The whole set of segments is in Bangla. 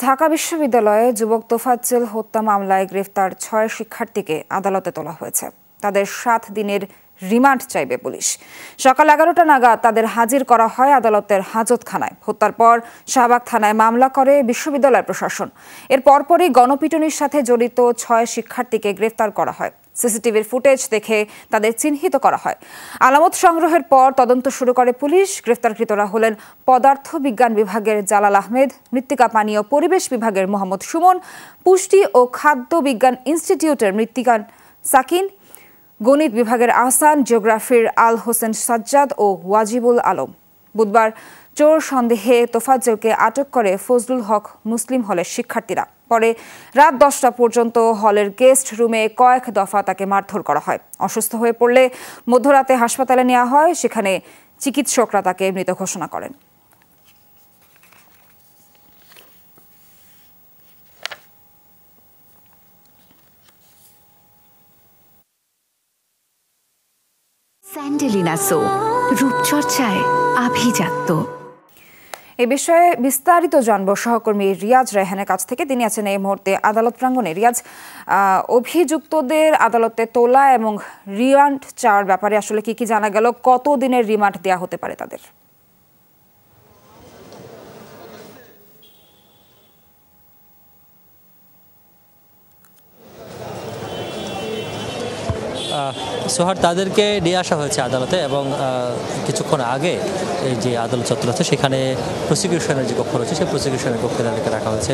ঢাকা বিশ্ববিদ্যালয়ে যুবক তোফাজ্জল হত্যা মামলায় গ্রেফতার ৬ শিক্ষার্থীকে আদালতে তোলা হয়েছে। তাদের ৭ দিনের রিমান্ড চাইবে পুলিশ। সকাল ১১টা নাগাদ তাদের হাজির করা হয় আদালতের হাজতখানায়। হত্যার পর শাহবাগ থানায় মামলা করে বিশ্ববিদ্যালয় প্রশাসন। এর পরপরই গণপিটুনির সাথে জড়িত ৬ শিক্ষার্থীকে গ্রেফতার করা হয়। সিসিটিভির ফুটেজ দেখে তাদের চিহ্নিত করা হয়। আলামত সংগ্রহের পর তদন্ত শুরু করে পুলিশ। গ্রেফতারকৃতরা হলেন পদার্থ বিজ্ঞান বিভাগের জালাল আহমেদ, মৃত্তিকা পানি ও পরিবেশ বিভাগের মোহাম্মদ সুমন, পুষ্টি ও খাদ্য বিজ্ঞান ইনস্টিটিউটের মৃত্তিকান সাকিন, গণিত বিভাগের আহসান, জিওগ্রাফির আল হোসেন সাজ্জাদ ও ওয়াজিবুল আলম। বুধবার চোর সন্দেহে তোফাজ্জলকে আটক করে ফজলুল হক মুসলিম হলের শিক্ষার্থীরা। পরে রাত 10টা পর্যন্ত হলের গেস্ট রুমে কয়েক দফা তাকে মারধর করা হয়। অসুস্থ হয়ে পড়লে মধ্যরাতে হাসপাতালে নেওয়া হয়। সেখানে চিকিৎসকরা তাকে মৃত ঘোষণা করেন। স্যান্ডেলিনা সো, রূপচর্চায় আভিজাত্য। এ বিষয়ে বিস্তারিত জানবো সহকর্মী রিয়াজ রেহানের কাছ থেকে। তিনি আছেন এই মুহূর্তে আদালত প্রাঙ্গণে। রিয়াজ, অভিযুক্তদের আদালতে তোলা এবং রিমান্ড চাওয়ার ব্যাপারে আসলে কি জানা গেল? কত দিনের রিমান্ড দেওয়া হতে পারে তাদের? সোহার, তাদেরকে নিয়ে আসা হয়েছে আদালতে এবং কিছুক্ষণ আগে এই যে আদালত চত্বর আছে সেখানে প্রসিকিউশনের যে কক্ষ রয়েছে সেই প্রসিকিউশনের কক্ষে তাদেরকে রাখা হয়েছে।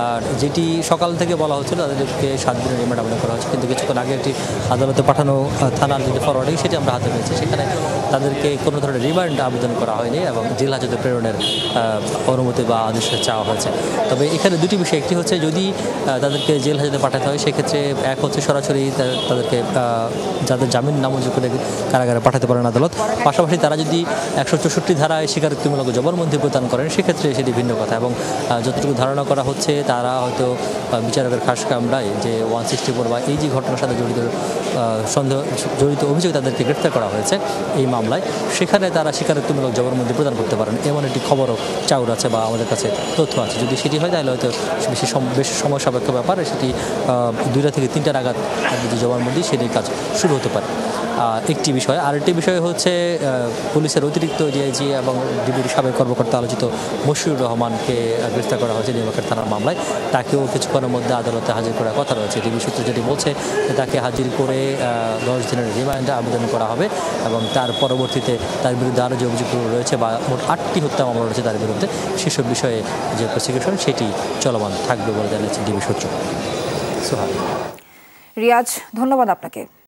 আর যেটি সকাল থেকে বলা হচ্ছিল তাদেরকে 7 দিনের রিমান্ড আবেদন করা হচ্ছে, কিন্তু কিছুক্ষণ আগে একটি আদালতে পাঠানো থানার যে ফরওয়ার্ডিং সেটি আমরা হাতে পেয়েছি। সেখানে তাদেরকে কোনো ধরনের রিমান্ড আবেদন করা হয়নি এবং জেল হাজতে প্রেরণের অনুমতি বা আদেশ চাওয়া হয়েছে। তবে এখানে দুটি বিষয়, একটি হচ্ছে যদি তাদেরকে জেল হাজতে পাঠাতে হয় সেক্ষেত্রে এক হচ্ছে সরাসরি তাদেরকে যাদের জামিন নামঞ্জুর করে কারাগারে পাঠাতে পারেন আদালত। পাশাপাশি তারা যদি 164 ধারায় স্বীকারোক্তিমূলক জবানবন্দি প্রদান করেন সেক্ষেত্রে সেটি ভিন্ন কথা। এবং যতটুকু ধারণা করা হচ্ছে তারা হয়তো বিচারকের খাস কামরায় যে 164 বা এই যে ঘটনার সাথে জড়িত অভিযোগ তাদেরকে গ্রেফতার করা হয়েছে এই মামলায়, সেখানে তারা স্বীকারোক্তিমূলক জবানবন্দি প্রদান করতে পারেন এমন একটি খবরও চাউর আছে বা আমাদের কাছে তথ্য আছে। যদি সেটি হয় তাহলে হয়তো বেশি সময় সাপেক্ষ ব্যাপার, সেটি 2টা থেকে 3টা নাগাদ যে জবানবন্দি সেটির কাজ শুরু হতে পারে। একটি বিষয়। আরেকটি বিষয় হচ্ছে পুলিশের অতিরিক্ত ডিআইজি এবং ডিবির সাবেক কর্মকর্তা আলোচিত মশিউর রহমানকে গ্রেফতার করা হয়েছে নিউমার্কেট থানার মামলায়। তাকেও কিছুক্ষণের মধ্যে আদালতে হাজির করার কথা রয়েছে। ডিবি সূত্র যেটি বলছে তাকে হাজির করে 10 দিনের রিমান্ডে আবেদন করা হবে এবং তার পরবর্তীতে তার বিরুদ্ধে আরও যে অভিযোগগুলো রয়েছে বা মোট 8টি হত্যা মামলা রয়েছে তার বিরুদ্ধে, সেসব বিষয়ে যে প্রসিকিউশন সেটি চলমান থাকবে বলে জানিয়েছে ডিবি সূত্র। সোহাগ। রিয়াজ, ধন্যবাদ আপনাকে।